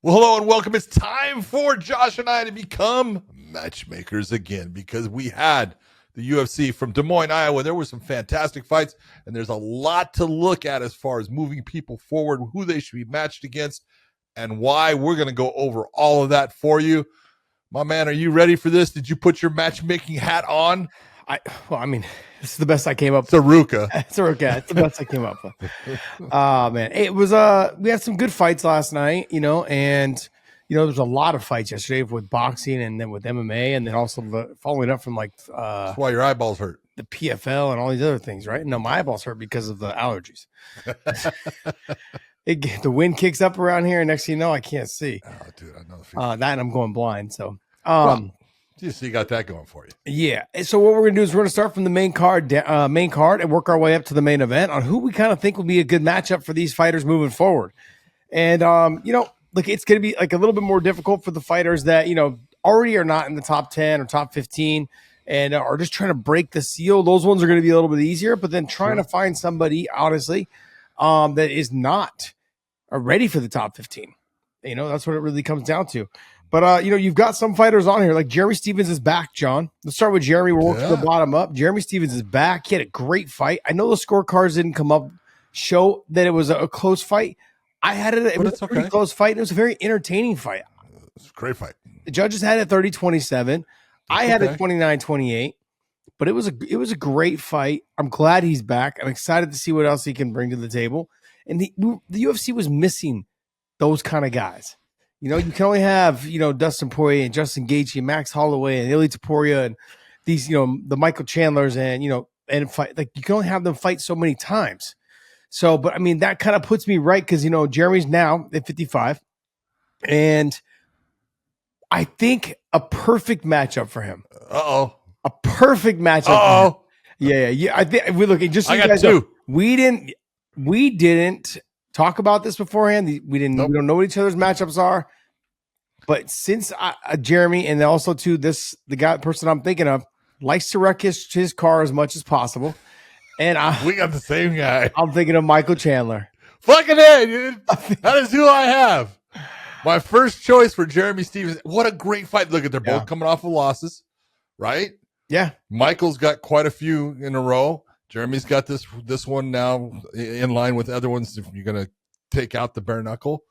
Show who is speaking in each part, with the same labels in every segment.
Speaker 1: Well, hello and welcome. It's time for Josh and I to become matchmakers again because we had the UFC from Des Moines, Iowa. There were some fantastic fights, and there's a lot to look at as far as moving people forward, who they should be matched against, and why. We're going to go over all of that for you. My man, are you ready for this? Did you put your matchmaking hat on?
Speaker 2: This is the best I came up with.
Speaker 1: It's a Ruka.
Speaker 2: It's the best I came up with. Man, it was we had some good fights last night, and there was a lot of fights yesterday with boxing and then with MMA, and then also following up from
Speaker 1: That's why your eyeballs hurt.
Speaker 2: The PFL and all these other things, right? No, my eyeballs hurt because of the allergies. The wind kicks up around here, and next thing you know, I can't see.
Speaker 1: Oh, dude, I know the feeling.
Speaker 2: That and I'm going blind. So,
Speaker 1: so you got that going for you.
Speaker 2: Yeah. So what we're going to do is we're going to start from the main card and work our way up to the main event on who we kind of think will be a good matchup for these fighters moving forward. And, it's going to be like a little bit more difficult for the fighters that, already are not in the top 10 or top 15 and are just trying to break the seal. Those ones are going to be a little bit easier, but then trying to find somebody, honestly, that is not ready for the top 15. That's what it really comes down to. But, you've got some fighters on here, like Jeremy Stephens is back, John. Let's start with Jeremy. We'll work from the bottom up. Jeremy Stephens is back. He had a great fight. I know the scorecards didn't come up, show that it was a close fight. I had it. It was a pretty close fight. It was a very entertaining fight.
Speaker 1: It's a great fight.
Speaker 2: The judges had it 30-27. I had it 29-28. But it was a great fight. I'm glad he's back. I'm excited to see what else he can bring to the table. And the UFC was missing those kind of guys. You can only have, Dustin Poirier and Justin Gaethje and Max Holloway and Ilia Topuria and these, the Michael Chandlers and, and fight. Like, you can only have them fight so many times. So, but I mean, that kind of puts me right because, Jeremy's now at 55. And I think a perfect matchup for him.
Speaker 1: Uh-oh.
Speaker 2: A perfect matchup.
Speaker 1: Uh-oh.
Speaker 2: Yeah. I think we look at just so
Speaker 1: I got two.
Speaker 2: We didn't talk about this beforehand. We didn't. Nope. We don't know what each other's matchups are. But since Jeremy and also too the person I'm thinking of likes to wreck his car as much as possible, and
Speaker 1: we got the same guy.
Speaker 2: I'm thinking of Michael Chandler.
Speaker 1: Fucking A, dude. That is who I have. My first choice for Jeremy Stephens. What a great fight! Look at they're both coming off of losses, right?
Speaker 2: Yeah.
Speaker 1: Michael's got quite a few in a row. Jeremy's got this one now in line with other ones if you're going to take out the bare knuckle.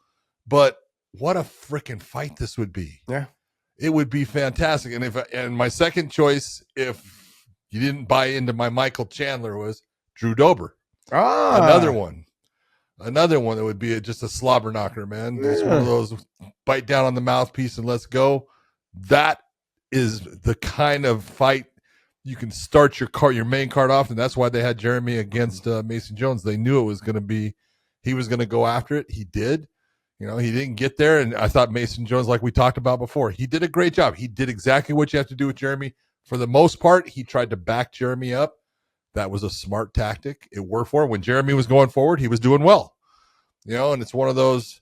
Speaker 1: But what a freaking fight this would be.
Speaker 2: Yeah.
Speaker 1: It would be fantastic. And my second choice, if you didn't buy into my Michael Chandler, was Drew Dober. Another one that would be just a slobber knocker, man. Just one of those bite down on the mouthpiece and let's go. That is the kind of fight you can start your main card off, and that's why they had Jeremy against Mason Jones. They knew it was going to be, he was going to go after it. He did. He didn't get there, and I thought Mason Jones, like we talked about before, he did a great job. He did exactly what you have to do with Jeremy. For the most part, he tried to back Jeremy up. That was a smart tactic. It worked for him. When Jeremy was going forward, he was doing well. And it's one of those,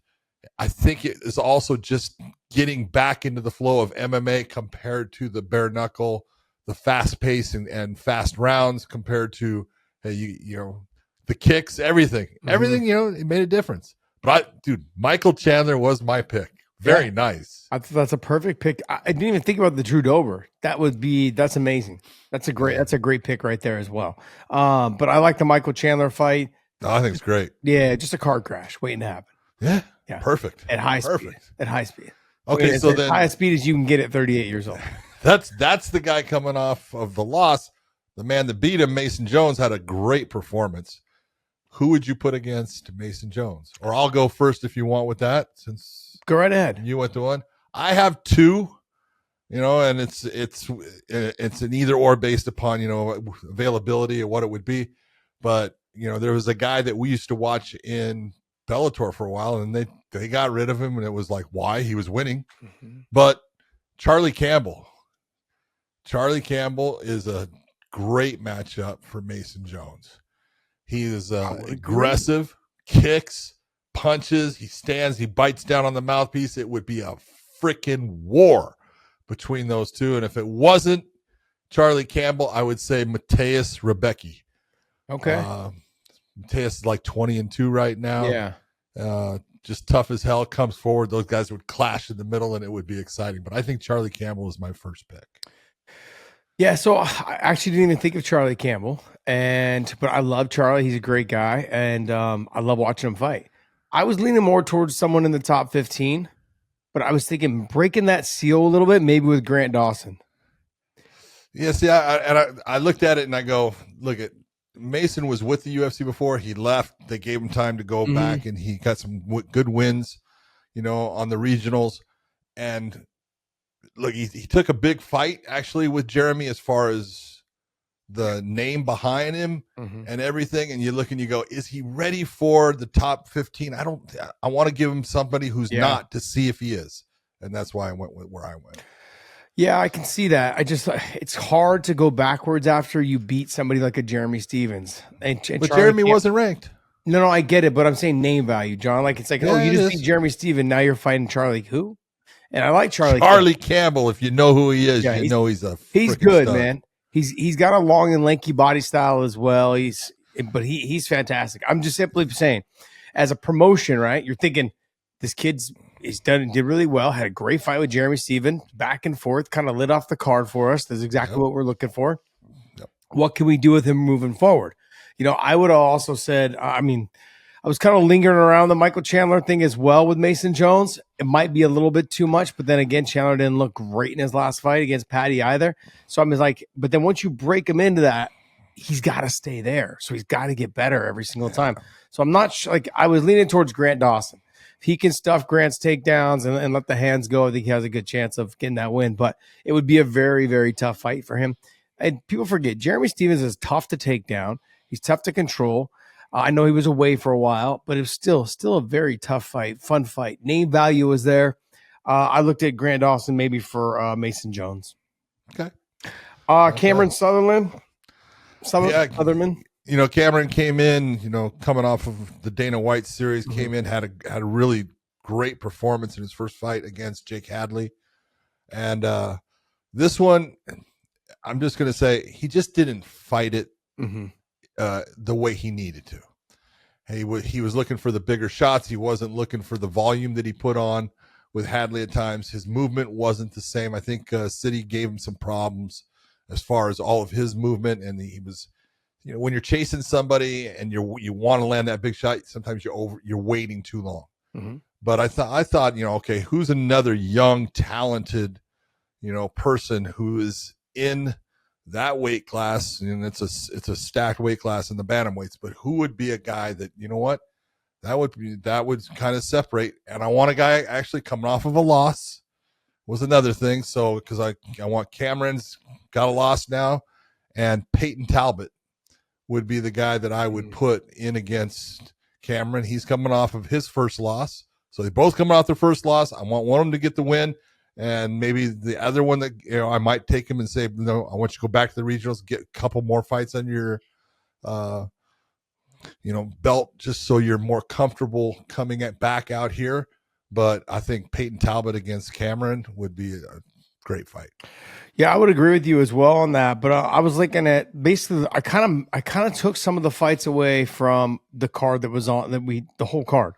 Speaker 1: I think it is also just getting back into the flow of MMA compared to the bare knuckle, the fast pace and fast rounds compared to the kicks, everything, it made a difference. But Michael Chandler was my pick. Very nice.
Speaker 2: That's a perfect pick. I didn't even think about the Drew Dober. That's amazing. That's a great pick right there as well. But I like the Michael Chandler fight.
Speaker 1: I think it's great.
Speaker 2: Yeah, just a car crash waiting to happen.
Speaker 1: Yeah. Perfect.
Speaker 2: At high speed.
Speaker 1: Okay, so then
Speaker 2: high speed as you can get at 38 years old.
Speaker 1: That's the guy coming off of the loss. The man that beat him, Mason Jones, had a great performance. Who would you put against Mason Jones? Or I'll go first if you want with that, since
Speaker 2: go right ahead.
Speaker 1: You went to one. I have two, and it's an either or based upon availability or what it would be. But there was a guy that we used to watch in Bellator for a while, and they got rid of him, and it was like, why? He was winning. Mm-hmm. But Charlie Campbell is a great matchup for Mason Jones. He is aggressive, kicks, punches, he stands, he bites down on the mouthpiece. It would be a freaking war between those two. And if it wasn't Charlie Campbell, I would say Mateus Rebecki.
Speaker 2: Okay.
Speaker 1: Mateus is like 20-2 right now.
Speaker 2: Yeah.
Speaker 1: just tough as hell, comes forward. Those guys would clash in the middle, and it would be exciting. But I think Charlie Campbell is my first pick.
Speaker 2: Yeah, so I actually didn't even think of Charlie Campbell, but I love Charlie. He's a great guy, and I love watching him fight. I was leaning more towards someone in the top 15, but I was thinking breaking that seal a little bit, maybe with Grant Dawson.
Speaker 1: Yes, yeah, I looked at it and I go, look at Mason was with the UFC before he left. They gave him time to go back, and he got some good wins, on the regionals, and. Look, he took a big fight actually with Jeremy as far as the name behind him and everything. And you look and you go, is he ready for the top 15? I want to give him somebody who's not, to see if he is. And that's why I went with where I went.
Speaker 2: Yeah, I can see that. it's hard to go backwards after you beat somebody like a Jeremy Stephens.
Speaker 1: But Jeremy wasn't ranked.
Speaker 2: No, I get it. But I'm saying name value, John. Like, it's like, you just beat Jeremy Stephens. Now you're fighting Charlie. Who? And I like Charlie
Speaker 1: Campbell. If you know who he is, he's
Speaker 2: good,
Speaker 1: stud.
Speaker 2: Man. He's got a long and lanky body style as well. He's fantastic. I'm just simply saying, as a promotion, right? You're thinking this did really well. Had a great fight with Jeremy Stephens, back and forth, kind of lit off the card for us. That's exactly what we're looking for. Yep. What can we do with him moving forward? I would have also said, I was kind of lingering around the Michael Chandler thing as well with Mason Jones. It might be a little bit too much, but then again, Chandler didn't look great in his last fight against Patty either. So I'm like, but then once you break him into that, he's got to stay there. So he's got to get better every single time. So I'm not I was leaning towards Grant Dawson. If he can stuff Grant's takedowns and let the hands go, I think he has a good chance of getting that win. But it would be a very, very tough fight for him. And people forget, Jeremy Stephens is tough to take down. He's tough to control. I know he was away for a while, but it was still a very tough fight, fun fight. Name value was there. I looked at Grant Dawson maybe for Mason Jones.
Speaker 1: Okay.
Speaker 2: Cameron Sutherland. Sutherman.
Speaker 1: Cameron came in, coming off of the Dana White series, came in, had a really great performance in his first fight against Jake Hadley. And this one, I'm just going to say he just didn't fight it the way he needed to. He was looking for the bigger shots. He wasn't looking for the volume that he put on with Hadley at times. His movement wasn't the same. I think Sidey gave him some problems as far as all of his movement. And he was, when you're chasing somebody and you want to land that big shot, sometimes you're waiting too long. But I thought, okay, who's another young, talented, person who is in that weight class, and it's a stacked weight class in the bantamweights, but who would be a guy that, that would kind of separate. And I want a guy actually coming off of a loss was another thing. So, cause I want Cameron's got a loss now, and Peyton Talbot would be the guy that I would put in against Cameron. He's coming off of his first loss. So they both coming off their first loss. I want one of them to get the win. And maybe the other one that, I might take him and say, no, I want you to go back to the regionals, get a couple more fights on your, belt, just so you're more comfortable coming back out here. But I think Peyton Talbot against Cameron would be a great fight.
Speaker 2: Yeah, I would agree with you as well on that. But I was looking at basically, I kind of took some of the fights away from the card that was on the whole card.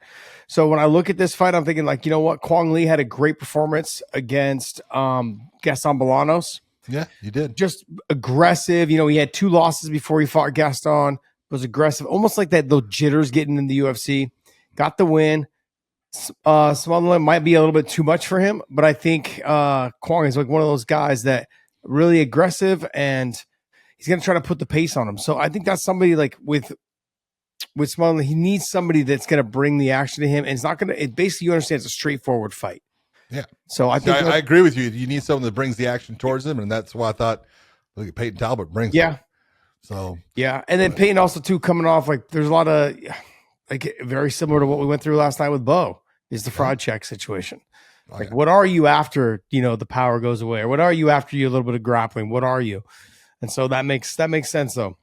Speaker 2: So when I look at this fight, I'm thinking like, you know what? Kwong Lee had a great performance against Gaston Bolanos.
Speaker 1: Yeah, he did.
Speaker 2: Just aggressive. He had 2 losses before he fought Gaston. Was aggressive, almost like that. Those jitters getting in the UFC. Got the win. Smotherman might be a little bit too much for him, but I think Kwong is like one of those guys that really aggressive, and he's going to try to put the pace on him. So I think that's somebody like with Smotherman, he needs somebody that's going to bring the action to him, and it's not going to. Basically, you understand it's a straightforward fight.
Speaker 1: Yeah.
Speaker 2: So I think
Speaker 1: I agree with you. You need someone that brings the action towards him, and that's why I thought, look at Peyton Talbot brings.
Speaker 2: Yeah.
Speaker 1: It. So yeah,
Speaker 2: and then Peyton also too coming off like there's a lot of like very similar to what we went through last night with Bo is the fraud check situation. Like, what are you after? The power goes away, or what are you after? You a little bit of grappling. What are you? And so that makes sense though.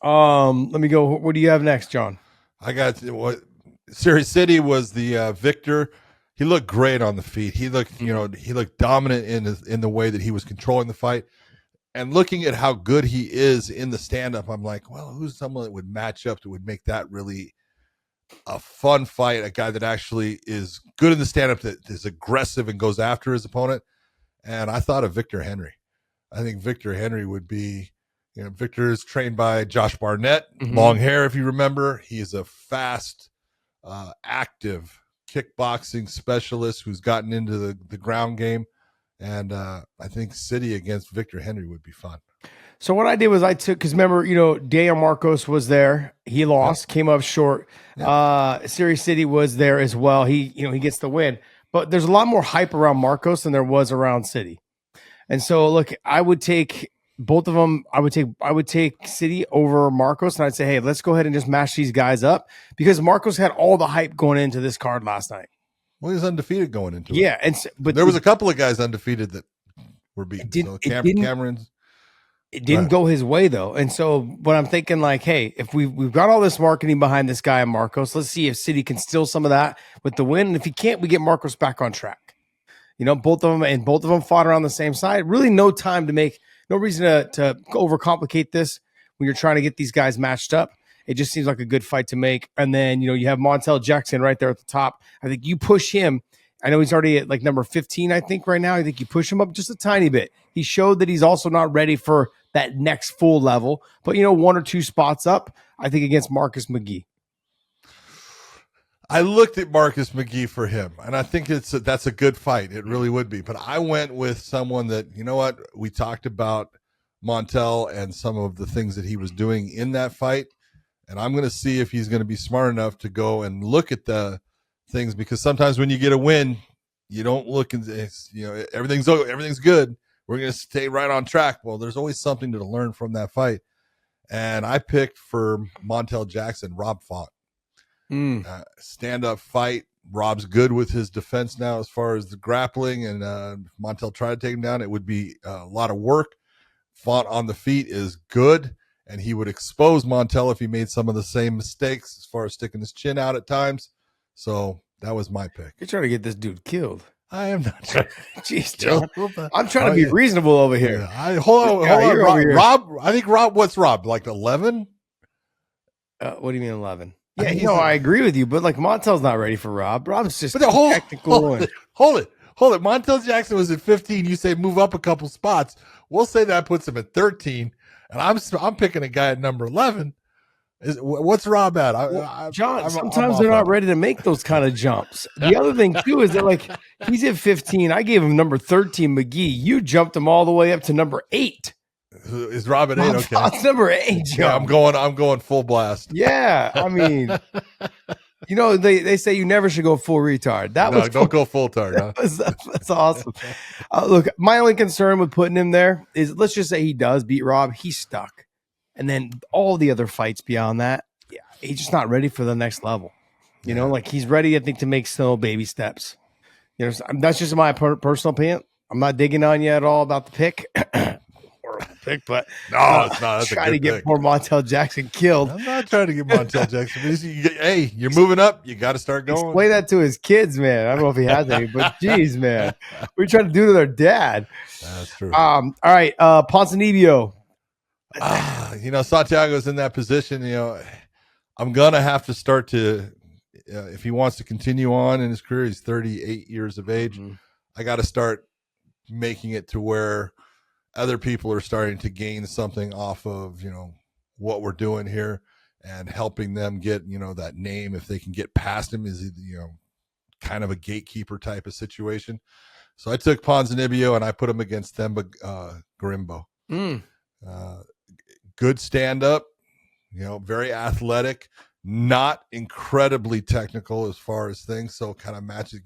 Speaker 2: Let me go. What do you have next, John?
Speaker 1: I got what Series City was the victor. He looked great on the feet. He looked, he looked dominant in the way that he was controlling the fight. And looking at how good he is in the stand-up, I'm like, well, who's someone that would match up that would make that really a fun fight, a guy that actually is good in the stand-up, that is aggressive and goes after his opponent. And I thought of Victor Henry. I think Victor Henry would be, Victor is trained by Josh Barnett, long hair, if you remember. He is a fast, active kickboxing specialist who's gotten into the ground game. And I think Sidey against Victor Henry would be fun.
Speaker 2: So what I did was I took, because remember, Daniel Marcos was there. He lost, came up short. Siri Sidey was there as well. He gets the win. But there's a lot more hype around Marcos than there was around Sidey. And so, look, I would take both of them. I would take Sidey over Marcos, and I'd say, hey, let's go ahead and just mash these guys up, because Marcos had all the hype going into this card last night.
Speaker 1: Well, he was undefeated going into it.
Speaker 2: Yeah, but
Speaker 1: there was a couple of guys undefeated that were beaten. Cameron's.
Speaker 2: It didn't go his way, though. And so what I'm thinking, like, hey, if we've got all this marketing behind this guy, Marcos, let's see if Sidey can steal some of that with the win. And if he can't, we get Marcos back on track. Both of them fought around the same side. Really no reason to overcomplicate this when you're trying to get these guys matched up. It just seems like a good fight to make. And then, you have Montel Jackson right there at the top. I think you push him. I know he's already at like number 15, I think, right now. I think you push him up just a tiny bit. He showed that he's also not ready for that next full level. But, one or two spots up, I think, against Marcus McGee.
Speaker 1: I looked at Marcus McGee for him, and I think that's a good fight. It really would be. But I went with someone that, we talked about Montel and some of the things that he was doing in that fight. And I'm going to see if he's going to be smart enough to go and look at the things, because sometimes when you get a win, you don't look and everything's good. We're going to stay right on track. Well, there's always something to learn from that fight. And I picked for Montel Jackson, Rob Font. Stand-up fight. Rob's good with his defense now as far as the grappling, and Montel tried to take him down. It would be a lot of work. Font on the feet is good, and he would expose Montel if he made some of the same mistakes as far as sticking his chin out at times. So that was my pick.
Speaker 2: You're trying to get this dude killed.
Speaker 1: I am not trying.
Speaker 2: Jeez, John. I'm trying to be reasonable over here.
Speaker 1: Hold on. Rob, I think what's Rob? Like 11?
Speaker 2: What do you mean 11? Yeah, I agree with you, but like Montel's not ready for Rob. Rob's just
Speaker 1: technical. Hold it. Montel Jackson was at 15. You say move up a couple spots. We'll say that puts him at 13, and I'm picking a guy at number 11. What's Rob at?
Speaker 2: John, sometimes they're not ready to make those kind of jumps. The other thing too is that like he's at 15. I gave him number 13, McGee. You jumped him all the way up to number 8.
Speaker 1: Is Rob at 8? Okay,
Speaker 2: it's number 8. John.
Speaker 1: Yeah, I'm going full blast.
Speaker 2: Yeah, I mean, they say you never should go full retard.
Speaker 1: Don't go full tard. Huh?
Speaker 2: That's awesome. Look, my only concern with putting him there is, let's just say he does beat Rob, he's stuck, and then all the other fights beyond that, he's just not ready for the next level. Like he's ready, I think, to make slow baby steps. That's just my personal opinion. I'm not digging on you at all about the pick. But
Speaker 1: no, it's not. That's
Speaker 2: trying to get poor Montel Jackson killed.
Speaker 1: I'm not trying to get Montel Jackson. Hey, you're moving up. You got to start going.
Speaker 2: Explain that to his kids, man. I don't know if he has any, but geez, man, what are you trying to do to their dad?
Speaker 1: That's true.
Speaker 2: All right, Ponzinibbio.
Speaker 1: Santiago's in that position. I'm gonna have to start to, if he wants to continue on in his career, he's 38 years of age. I got to start making it to where other people are starting to gain something off of, what we're doing here, and helping them get, that name. If they can get past him, is, kind of a gatekeeper type of situation. So I took Ponzinibbio and I put him against Themba Garimbo. Good stand up, very athletic, not incredibly technical as far as things. So kind of matches,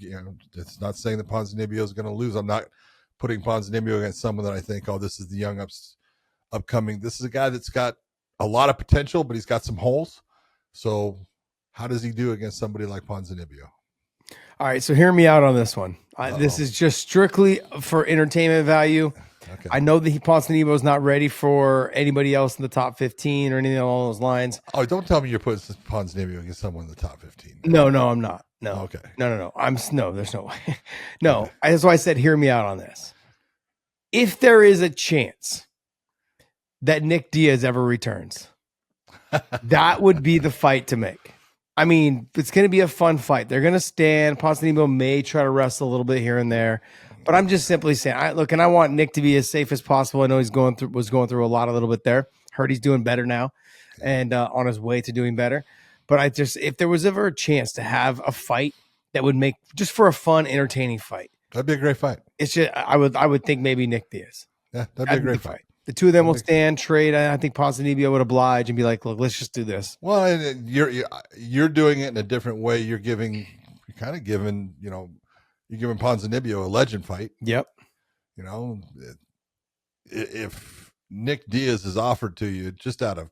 Speaker 1: it's not saying that Ponzinibbio is going to lose. I'm not putting Ponzinibbio against someone that I think, this is the young upcoming. This is a guy that's got a lot of potential, but he's got some holes. So how does he do against somebody like Ponzinibbio?
Speaker 2: All right, so hear me out on this one. This is just strictly for entertainment value. Okay. I know that Ponzinibbio is not ready for anybody else in the top 15 or anything along those lines.
Speaker 1: Oh, don't tell me you're putting Ponzinibbio against someone in the top 15.
Speaker 2: No, I'm not. No.
Speaker 1: Okay.
Speaker 2: No. There's no way. No. Okay. That's why I said, hear me out on this. If there is a chance that Nick Diaz ever returns, that would be the fight to make. I mean, it's going to be a fun fight. They're going to stand. Ponzinibbio may try to wrestle a little bit here and there, but I'm just simply saying, and I want Nick to be as safe as possible. I know was going through a little bit there. Heard he's doing better now, and on his way to doing better. But if there was ever a chance to have a fight that would make just for a fun, entertaining fight,
Speaker 1: that'd be a great fight.
Speaker 2: It's just I would think maybe Nick Diaz.
Speaker 1: Yeah, that'd be a great fight.
Speaker 2: The two of them will stand, trade. I think Ponzinibbio would oblige and be like, "Look, let's just do this."
Speaker 1: Well, and you're doing it in a different way. You're giving Ponzinibbio a legend fight.
Speaker 2: Yep.
Speaker 1: If Nick Diaz is offered to you just out of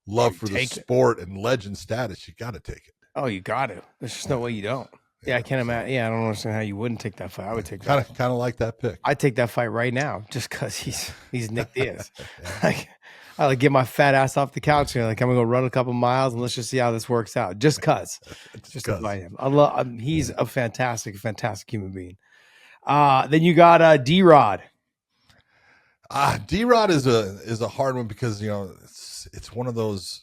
Speaker 1: love for the sport and legend status, you got to take it.
Speaker 2: Oh, you got to. There's just no way you don't. Yeah, I can't imagine. Yeah, I don't understand how you wouldn't take that fight. I would take that.
Speaker 1: Kind of like that pick.
Speaker 2: I'd take that fight right now just because he's Nick Diaz. I get my fat ass off the couch and I'm gonna go run a couple miles and let's just see how this works out. Just cause. Just to fight him. He's a fantastic human being. Then you got D-Rod.
Speaker 1: D-Rod is a hard one because it's one of those.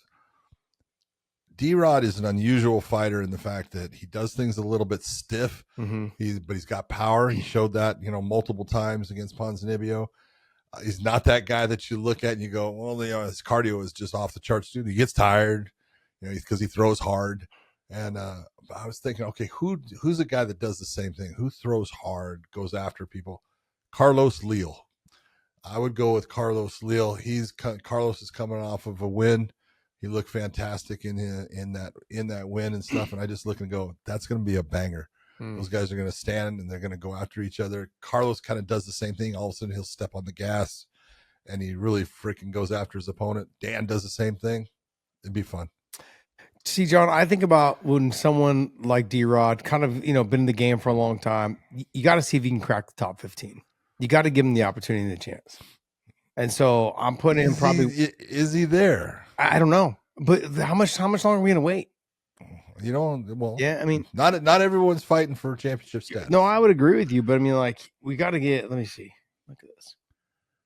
Speaker 1: D-Rod is an unusual fighter in the fact that he does things a little bit stiff, but he's got power. He showed that, multiple times against Ponzinibbio. He's not that guy that you look at and you go, well, his cardio is just off the charts, dude. He gets tired, because he throws hard. And I was thinking, okay, who's a guy that does the same thing? Who throws hard, goes after people? Carlos Leal. I would go with Carlos Leal. Carlos is coming off of a win. He looked fantastic in that win and stuff. And I just look and go, that's going to be a banger. Those guys are going to stand and they're going to go after each other. Carlos kind of does the same thing. All of a sudden he'll step on the gas and he really freaking goes after his opponent. Dan does the same thing. It'd be fun.
Speaker 2: See, John, I think about when someone like D-Rod kind of, been in the game for a long time, you got to see if he can crack the top 15. You got to give him the opportunity and the chance. And so I'm putting him probably.
Speaker 1: Is he there?
Speaker 2: I don't know. But how much longer are we going to wait?
Speaker 1: Well,
Speaker 2: yeah, I mean,
Speaker 1: not everyone's fighting for championship status.
Speaker 2: No, I would agree with you, but I mean, we got to get. Let me see. Look at this.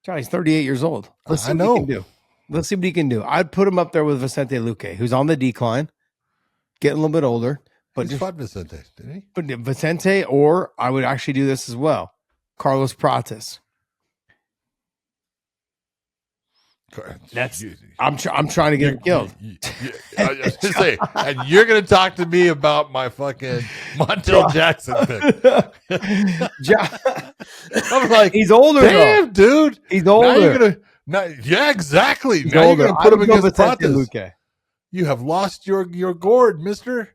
Speaker 2: Johnny's 38 years old. Let's see what he can do. Let's see what he can do. I'd put him up there with Vicente Luque, who's on the decline, getting a little bit older. But
Speaker 1: he's fought Vicente, didn't he?
Speaker 2: But Vicente, or I would actually do this as well. Carlos Prates. I'm trying to get him killed.
Speaker 1: I was just say, and you're going to talk to me about my fucking Montel Jackson pick. I'm like,
Speaker 2: he's older.
Speaker 1: Damn, dude,
Speaker 2: he's older.
Speaker 1: Yeah, exactly.
Speaker 2: He's
Speaker 1: now
Speaker 2: older.
Speaker 1: You're going to put him against Prates.
Speaker 2: Luque.
Speaker 1: You have lost your gourd, mister.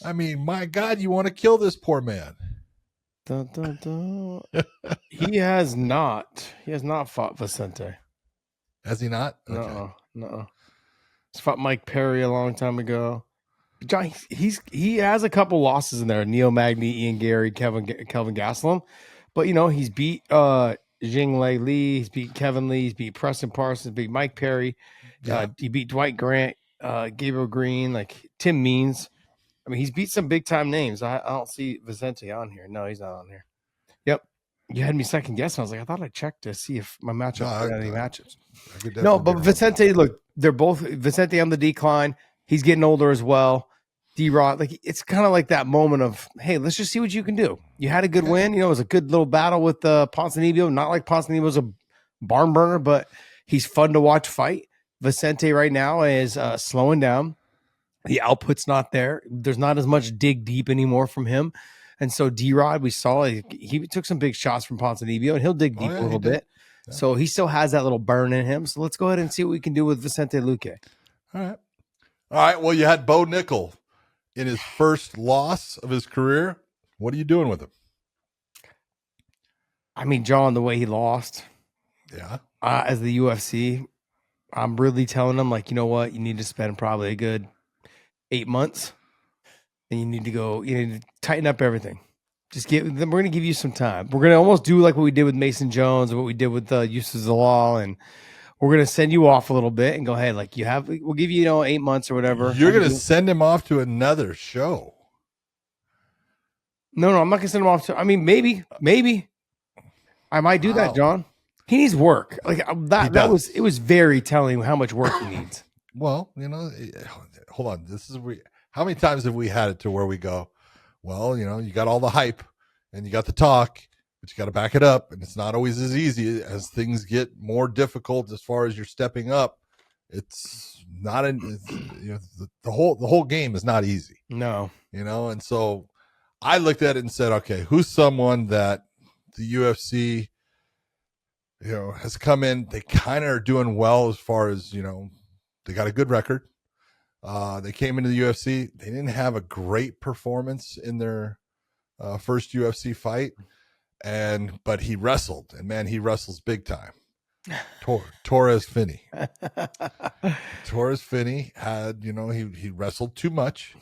Speaker 1: I mean, my God, you want to kill this poor man.
Speaker 2: Dun, dun, dun. He has not fought Vicente.
Speaker 1: Has he not? Okay.
Speaker 2: No. He's fought Mike Perry a long time ago. John, he has a couple losses in there. Neil Magny, Ian Gary, Kelvin Gastelum. But, he's beat Jinglei Lee. He's beat Kevin Lee. He's beat Preston Parsons. Beat Mike Perry. Yeah. He beat Dwight Grant, Gabriel Green, Tim Means. I mean, he's beat some big-time names. I don't see Vicente on here. No, he's not on here. Yep. You had me second guessing. I was like, I thought I checked to see if my matchup had any matches. No, but Vicente, look, they're both Vicente on the decline. He's getting older as well. D-Rod, it's kind of like that moment of, hey, let's just see what you can do. You had a good win. It was a good little battle with Ponzinibbio. Not like Ponzinibbio's a barn burner, but he's fun to watch fight. Vicente right now is slowing down. The output's not there. There's not as much dig deep anymore from him. And so D-Rod, we saw he took some big shots from Ponzinibbio, and he'll dig deep a little bit. Yeah. So he still has that little burn in him. So let's go ahead and see what we can do with Vicente Luque.
Speaker 1: All right. Well, you had Bo Nickal in his first loss of his career. What are you doing with him?
Speaker 2: I mean, John, the way he lost.
Speaker 1: Yeah.
Speaker 2: As the UFC, I'm really telling him, you know what? You need to spend probably a good 8 months. And you need to tighten up everything. We're going to give you some time. We're going to almost do like what we did with Mason Jones, what we did with Yusuf Zalal, and we're going to send you off a little bit and go, hey, we'll give you, 8 months or whatever.
Speaker 1: You're going to send him off to another show.
Speaker 2: No, I'm not going to send him off to, maybe I might do that, John. He needs work. It was very telling how much work he needs.
Speaker 1: Well, hold on. How many times have we had it to where we go, well, you got all the hype and you got the talk, but you got to back it up. And it's not always as easy as things get more difficult as far as you're stepping up. It's not the whole game is not easy.
Speaker 2: No.
Speaker 1: And so I looked at it and said, okay, who's someone that the UFC, has come in. They kind of are doing well as far as, they got a good record. They came into the UFC. They didn't have a great performance in their first UFC fight. But he wrestled, and man, he wrestles big time. Torres Finney. Torres Finney had, he wrestled too much.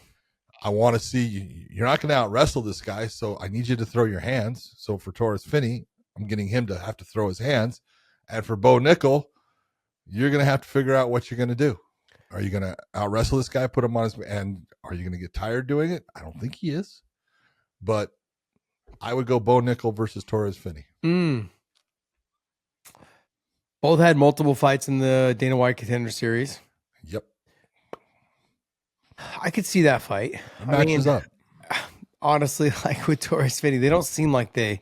Speaker 1: I want to see you're not going to out wrestle this guy, so I need you to throw your hands. So for Torres Finney, I'm getting him to have to throw his hands. And for Bo Nickal, you're going to have to figure out what you're going to do. Are you going to out wrestle this guy, put him on and are you going to get tired doing it? I don't think he is. But I would go Bo Nickal versus Torres Finney.
Speaker 2: Both had multiple fights in the Dana White Contender Series.
Speaker 1: Yep.
Speaker 2: I could see that fight.
Speaker 1: Matches up.
Speaker 2: Honestly, like with Torres Finney, they don't seem like they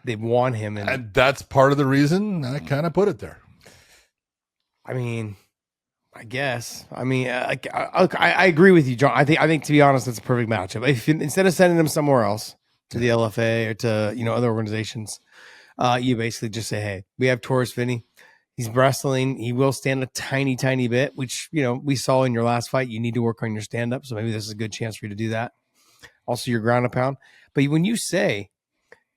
Speaker 2: want him.
Speaker 1: And that's part of the reason I kind of put it there.
Speaker 2: I guess. I agree with you, John. I think to be honest, it's a perfect matchup. Instead of sending him somewhere else to the LFA or to other organizations, you basically just say, hey, we have Torres Finney. He's wrestling. He will stand a tiny, tiny bit, which we saw in your last fight. You need to work on your stand up, so maybe this is a good chance for you to do that. Also, your ground and pound. But when you say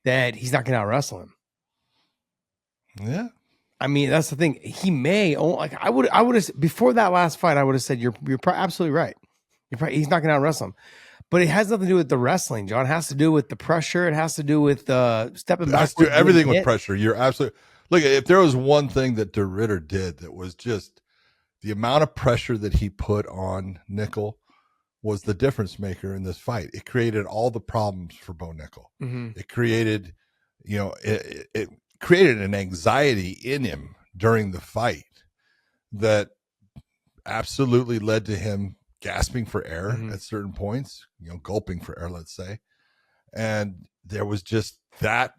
Speaker 2: that he's not going to out wrestle him,
Speaker 1: yeah.
Speaker 2: That's the thing. He may I would have before that last fight. I would have said you're absolutely right. He's not going to out wrestle him, but it has nothing to do with the wrestling, John. It has to do with the pressure. It has to do with stepping back.
Speaker 1: It has to do everything with pressure. You're absolutely look. If there was one thing that the Ridder did that was just the amount of pressure that he put on Nickal was the difference maker in this fight. It created all the problems for Bo Nickal. Mm-hmm. It created, it created an anxiety in him during the fight that absolutely led to him gasping for air at certain points, gulping for air, let's say. And there was just that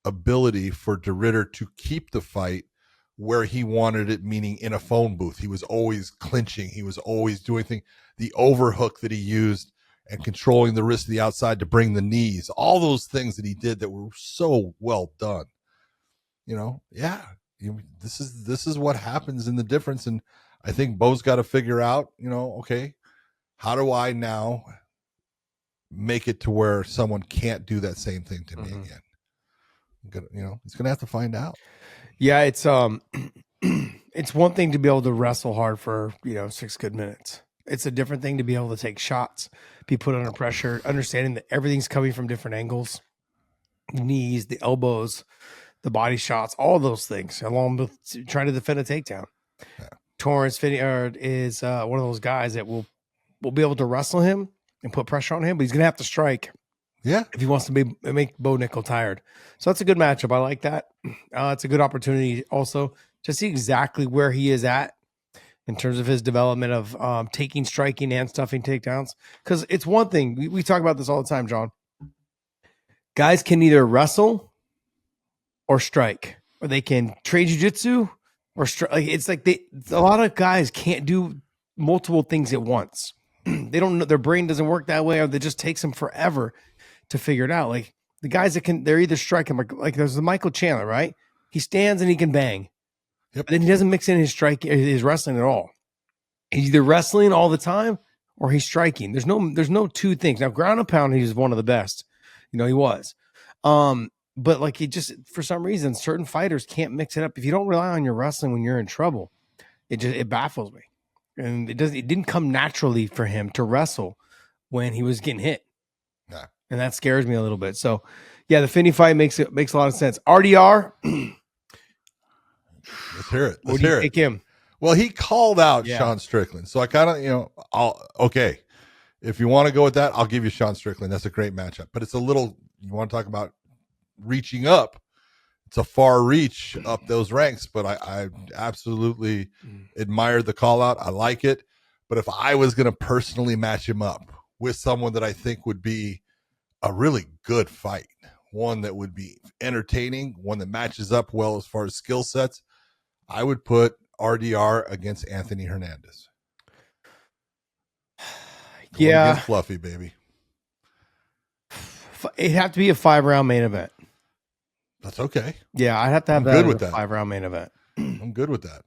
Speaker 1: ability for De Ridder to keep the fight where he wanted it, meaning in a phone booth. He was always clinching. He was always doing things. The overhook that he used and controlling the wrist to the outside to bring the knees, all those things that he did that were so well done. This is what happens in the difference. And I think Bo's got to figure out, okay, how do I now make it to where someone can't do that same thing to me again? He's going to have to find out.
Speaker 2: Yeah, it's it's one thing to be able to wrestle hard for 6 good minutes. It's a different thing to be able to take shots, be put under pressure, understanding that everything's coming from different angles, the knees, the elbows, the body shots, all those things, along with trying to defend a takedown. Yeah. Torres Finney is one of those guys that will be able to wrestle him and put pressure on him, but he's going to have to strike.
Speaker 1: Yeah,
Speaker 2: if he wants to make Bo Nickal tired. So that's a good matchup. I like that. It's a good opportunity also to see exactly where he is at in terms of his development of taking, striking, and stuffing takedowns. Because it's one thing, we talk about this all the time, John. Guys can either wrestle or strike, or they can trade jiu-jitsu or strike. It's like a lot of guys can't do multiple things at once. They don't know, their brain doesn't work that way, or it just takes them forever to figure it out. Like the guys that they're either striking, like there's the Michael Chandler, right? He stands and he can bang. Yep. But then he doesn't mix in his wrestling at all. He's either wrestling all the time or he's striking. There's no two things. Now, ground and pound, he's one of the best. He was. But like it just, for some reason, certain fighters can't mix it up. If you don't rely on your wrestling when you're in trouble, it baffles me. And it didn't come naturally for him to wrestle when he was getting hit.
Speaker 1: Nah.
Speaker 2: And that scares me a little bit. So yeah, the Finney fight makes a lot of sense. RDR.
Speaker 1: Let's hear it.
Speaker 2: What do you pick him?
Speaker 1: Well, he called out Sean Strickland. So I kind of, okay. If you want to go with that, I'll give you Sean Strickland. That's a great matchup. But it's a little, you want to talk about reaching up. it's a far reach up those ranks, but I absolutely admire the call out. I like it. But if I was going to personally match him up with someone that I think would be a really good fight, one that would be entertaining, one that matches up well as far as skill sets, I would put RDR against Anthony Hernandez.
Speaker 2: Yeah.
Speaker 1: Against Fluffy, baby.
Speaker 2: It'd have to be a 5-round main event.
Speaker 1: That's okay.
Speaker 2: Yeah, I'd have to have that
Speaker 1: good with
Speaker 2: as a 5-round main event.
Speaker 1: I'm good with that.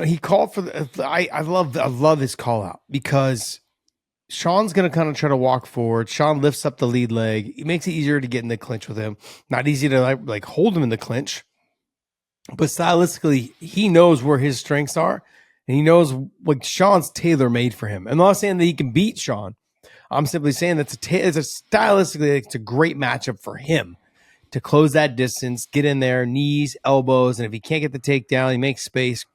Speaker 2: He called for I love his call out because Sean's going to kind of try to walk forward. Sean lifts up the lead leg. It makes it easier to get in the clinch with him. Not easy to like hold him in the clinch. But stylistically, he knows where his strengths are. And he knows like Sean's tailor-made for him. I'm not saying that he can beat Sean. I'm simply saying that stylistically, it's a great matchup for him to close that distance, get in there, knees, elbows, and if he can't get the takedown, he makes space.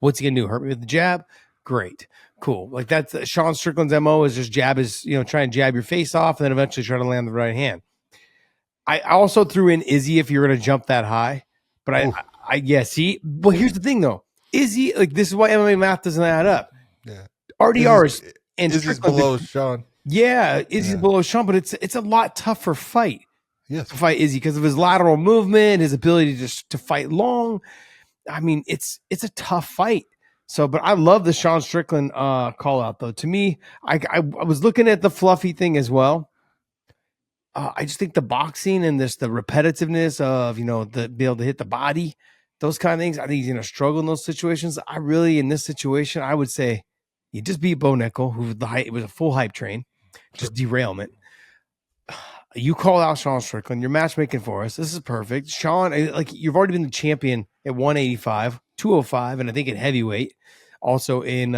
Speaker 2: What's he gonna do? Hurt me with the jab? Great, cool. Like that's Sean Strickland's MO is just try and jab your face off, and then eventually try to land the right hand. I also threw in Izzy if you're gonna jump that high, but see. Well, here's the thing though, Izzy, like this is why MMA math doesn't add up.
Speaker 1: Yeah,
Speaker 2: RDR and
Speaker 1: Izzy's below Sean.
Speaker 2: Yeah, Izzy's below Sean, but it's a lot tougher fight.
Speaker 1: Yes,
Speaker 2: to fight Izzy because of his lateral movement, his ability to fight long. I mean, it's a tough fight. So, but I love the Sean Strickland call out though. To me, I was looking at the Fluffy thing as well. I just think the boxing and the repetitiveness of the be able to hit the body, those kind of things. I think he's gonna struggle in those situations. In this situation, I would say you just beat Bo Nickel, who it was a full hype train, just derailment. You call out Sean Strickland. You're matchmaking for us. This is perfect. Sean, like you've already been the champion at 185, 205, and I think at heavyweight. Also in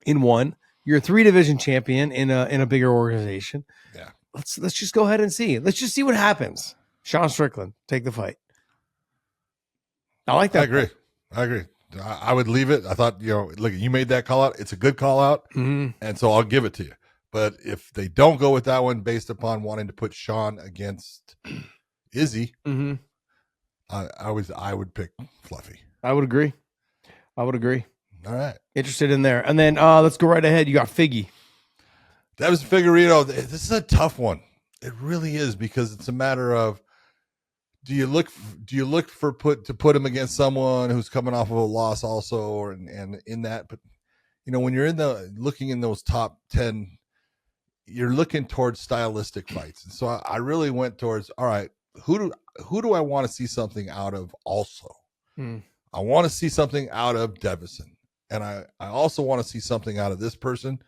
Speaker 2: one. You're a 3-division champion in a bigger organization.
Speaker 1: Yeah.
Speaker 2: Let's just go ahead and see. Let's just see what happens. Sean Strickland, take the fight. I like that.
Speaker 1: I agree. I would leave it. I thought, look, you made that call out. It's a good call out.
Speaker 2: Mm-hmm.
Speaker 1: And so I'll give it to you. But if they don't go with that one based upon wanting to put Sean against Izzy,
Speaker 2: mm-hmm.
Speaker 1: I would pick Fluffy.
Speaker 2: I would agree.
Speaker 1: All right.
Speaker 2: Interested in there. And then let's go right ahead. You got Figgy.
Speaker 1: Stephans and Figueiredo. This is a tough one. It really is because it's a matter of do you look to put him against someone who's coming off of a loss also and in that, but when you're looking in those top 10, you're looking towards stylistic fights. And so I really went towards, all right, who do I want to see something out of also? I want to see something out of Devison. And I also want to see something out of this person.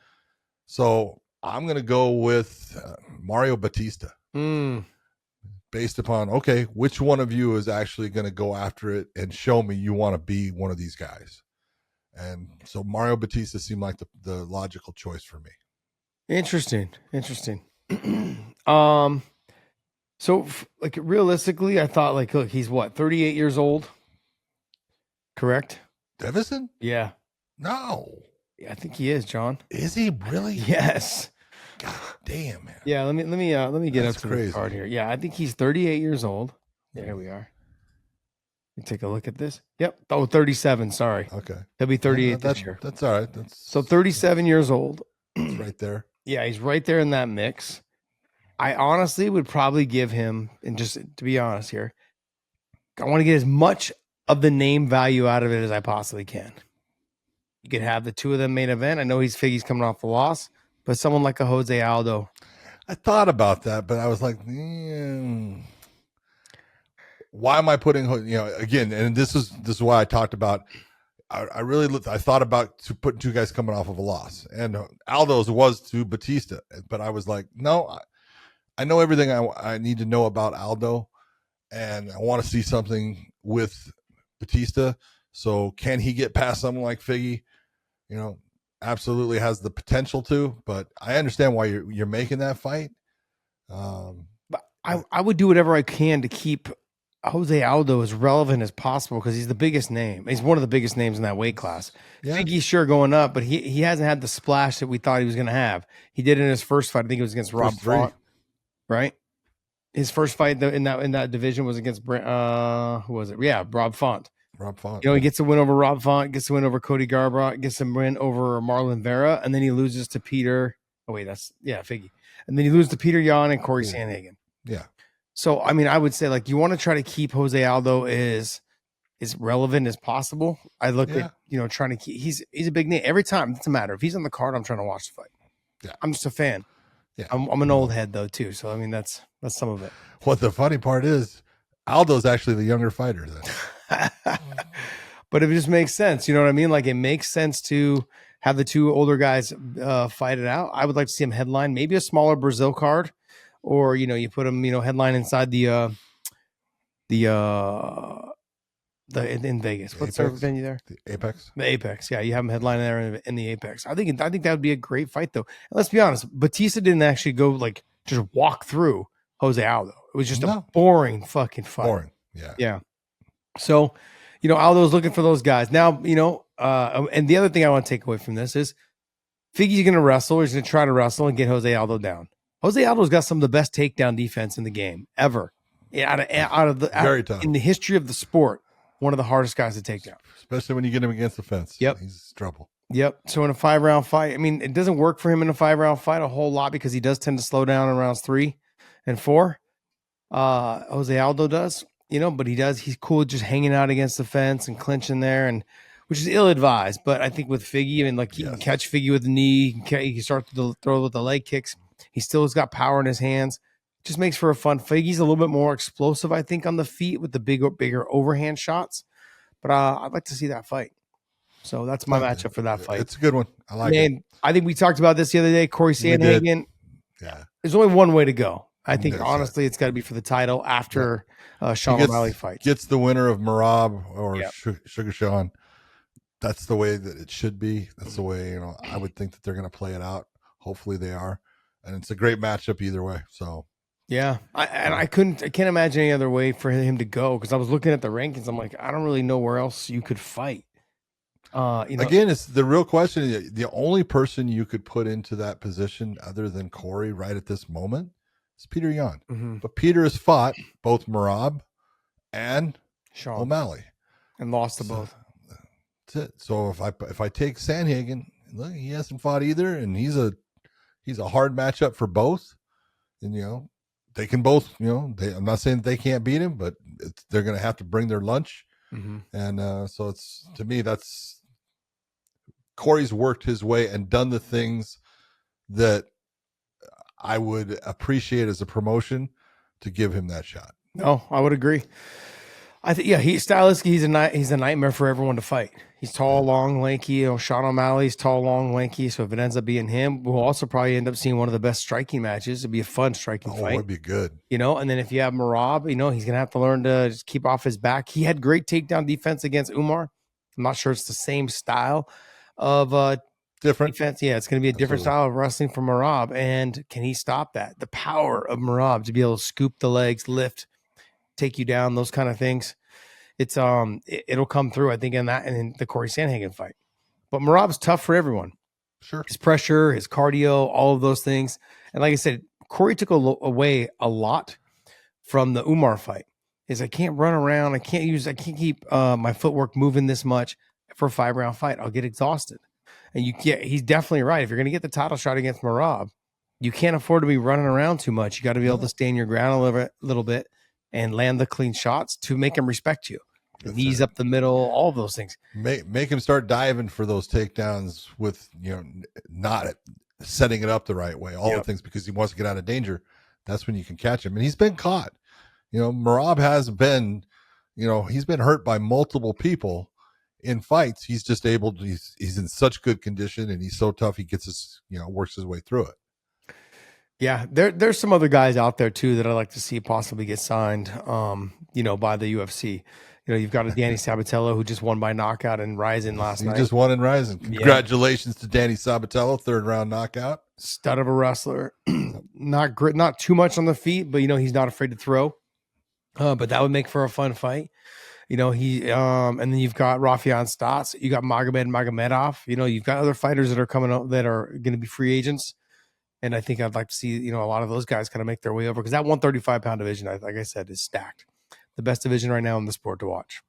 Speaker 1: So I'm going to go with Mario Batista. Based upon, okay, which one of you is actually going to go after it and show me you want to be one of these guys? And so Mario Batista seemed like the logical choice for me.
Speaker 2: Interesting. So like realistically, I thought like, look, he's what, 38 years old? Correct?
Speaker 1: Devison?
Speaker 2: Yeah.
Speaker 1: No.
Speaker 2: Yeah, I think he is, John.
Speaker 1: Is he really?
Speaker 2: Yes.
Speaker 1: God damn, man.
Speaker 2: Yeah, let me get
Speaker 1: That's
Speaker 2: up to
Speaker 1: crazy.
Speaker 2: the card here. Yeah, I think he's 38 years old. Yeah, here we are. You take a look at this. Yep. Oh, 37. Sorry.
Speaker 1: Okay.
Speaker 2: He'll be 38 this year.
Speaker 1: That's all right.
Speaker 2: So 37 years old.
Speaker 1: It's right there.
Speaker 2: Yeah, he's right there in that mix. I honestly would probably give him, and just to be honest here, I want to get as much of the name value out of it as I possibly can. You could have the two of them main event. I know Figgy's coming off the loss, but someone like a Jose Aldo.
Speaker 1: I thought about that, but I was like, why am I putting, again, and this is why I talked about, I thought about putting two guys coming off of a loss, and Aldo's was to Batista, but I was like, no, I know everything I need to know about Aldo, and I want to see something with Batista. So can he get past someone like Figgy? Absolutely has the potential to, but I understand why you're making that fight.
Speaker 2: But I would do whatever I can to keep Jose Aldo as relevant as possible because he's the biggest name. He's one of the biggest names in that weight class.
Speaker 1: Yeah.
Speaker 2: Figgy's sure going up, but he hasn't had the splash that we thought he was going to have. He did in his first fight. I think it was against Rob Font, right? His first fight in that division was against who was it? Yeah, Rob Font. He gets a win over Rob Font, gets a win over Cody Garbrandt, gets a win over Marlon Vera, and then he loses to Peter. Oh wait, Figgy. And then he loses to Peter Yan and Cory Sandhagen.
Speaker 1: Yeah.
Speaker 2: So I mean, I would say like you want to try to keep Jose Aldo as relevant as possible. I look at trying to keep. He's a big name every time. It doesn't matter if he's on the card. I'm trying to watch the fight.
Speaker 1: Yeah,
Speaker 2: I'm just a fan.
Speaker 1: Yeah,
Speaker 2: I'm an old head though too. So I mean, that's some of it.
Speaker 1: What the funny part is, Aldo's actually the younger fighter then.
Speaker 2: But it just makes sense. You know what I mean? Like it makes sense to have the two older guys fight it out. I would like to see him headline, maybe a smaller Brazil card, or you put him headline inside the in Vegas. What's their venue there?
Speaker 1: The Apex.
Speaker 2: The Apex. Yeah, you have him headline there in the Apex. I think that would be a great fight though. And let's be honest, Batista didn't actually go like just walk through Jose Aldo. It was just a boring fucking fight.
Speaker 1: Boring. Yeah.
Speaker 2: Yeah. So, Aldo's looking for those guys. Now, and the other thing I want to take away from this is Figgy's going to wrestle. He's going to try to wrestle and get Jose Aldo down. Jose Aldo's got some of the best takedown defense in the game ever. Out of in the history of the sport, one of the hardest guys to take down.
Speaker 1: Especially when you get him against the fence.
Speaker 2: Yep.
Speaker 1: He's trouble.
Speaker 2: Yep. So in a 5-round fight, I mean, it doesn't work for him in a 5-round fight a whole lot because he does tend to slow down in rounds 3 and 4. Jose Aldo does. But he's cool just hanging out against the fence and clinching there, and which is ill-advised. But I think with Figgy, he can catch Figgy with the knee. He can start to throw with the leg kicks. He still has got power in his hands. Just makes for a fun fight. Figgy's a little bit more explosive, I think, on the feet with the bigger overhand shots. But I'd like to see that fight. So that's my matchup for that fight.
Speaker 1: It's a good one. I like it.
Speaker 2: I think we talked about this the other day. Cory Sandhagen.
Speaker 1: Yeah.
Speaker 2: There's only one way to go. I think, honestly, it's got to be for the title after Sean O'Malley fight.
Speaker 1: Gets the winner of Merab or Sugar Sean. That's the way that it should be. That's the way, I would think that they're going to play it out. Hopefully they are. And it's a great matchup either way. So,
Speaker 2: yeah. I can't imagine any other way for him to go because I was looking at the rankings. I'm like, I don't really know where else you could fight.
Speaker 1: Again, it's the real question. The only person you could put into that position other than Cory right at this moment is Peter Yan.
Speaker 2: Mm-hmm.
Speaker 1: But Peter has fought both Merab and
Speaker 2: Sean
Speaker 1: O'Malley
Speaker 2: and lost to both.
Speaker 1: That's it. So if I take Sandhagen, look, he hasn't fought either, and he's a hard matchup for both. And they can both. I'm not saying that they can't beat him, but they're going to have to bring their lunch.
Speaker 2: Mm-hmm.
Speaker 1: And so it's, to me, that's Cory's worked his way and done the things that I would appreciate as a promotion to give him that shot.
Speaker 2: No, I would agree. I think, he's stylistically, he's a nightmare for everyone to fight. He's tall, long, lanky. Sean O'Malley's tall, long, lanky. So if it ends up being him, we'll also probably end up seeing one of the best striking matches. It'd be a fun striking fight.
Speaker 1: It'd be good.
Speaker 2: And then if you have Merab, he's going to have to learn to just keep off his back. He had great takedown defense against Umar. I'm not sure it's the same style of
Speaker 1: different
Speaker 2: defense. Yeah, it's going to be a different style of wrestling from Merab. And can he stop that? The power of Merab to be able to scoop the legs, lift, take you down, those kind of things. It's it'll come through, I think, in the Cory Sandhagen fight. But Merab's tough for everyone.
Speaker 1: Sure.
Speaker 2: His pressure, his cardio, all of those things. And like I said, Cory took away a lot from the Umar fight. I can't run around. I can't keep my footwork moving this much for a 5-round fight. I'll get exhausted. And he's definitely right. If you're going to get the title shot against Merab, you can't afford to be running around too much. You got to be able to stand your ground a little bit and land the clean shots to make him respect you. Knees up the middle, all of those things.
Speaker 1: Make him start diving for those takedowns with, not setting it up the right way. All the things, because he wants to get out of danger. That's when you can catch him. And he's been caught. Merab has been, he's been hurt by multiple people in fights. He's just able to, he's in such good condition and he's so tough. He gets his, works his way through it.
Speaker 2: Yeah. There's some other guys out there too that I'd like to see possibly get signed, by the UFC. You've got a Danny Sabatello who just won by knockout in Rising last night.
Speaker 1: He just won in Rising. Congratulations to Danny Sabatello, 3rd round knockout.
Speaker 2: Stud of a wrestler. Not too much on the feet, but he's not afraid to throw. But that would make for a fun fight. And then you've got Rafian Stotts, you got Magomedov. You've got other fighters that are coming up that are going to be free agents. And I think I'd like to see, a lot of those guys kind of make their way over, because that 135-pound division, like I said, is stacked. The best division right now in the sport to watch.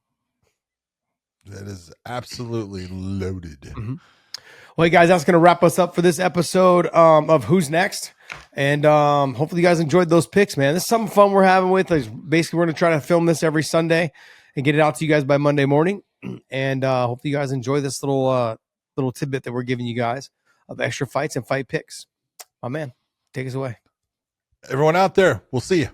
Speaker 1: That is absolutely loaded.
Speaker 2: Mm-hmm. Well, hey guys, that's going to wrap us up for this episode of Who's Next. And hopefully you guys enjoyed those picks, man. This is something fun we're having with. Basically, we're going to try to film this every Sunday and get it out to you guys by Monday morning. And hopefully you guys enjoy this little tidbit that we're giving you guys of extra fights and fight picks. My man, take us away.
Speaker 1: Everyone out there, we'll see you.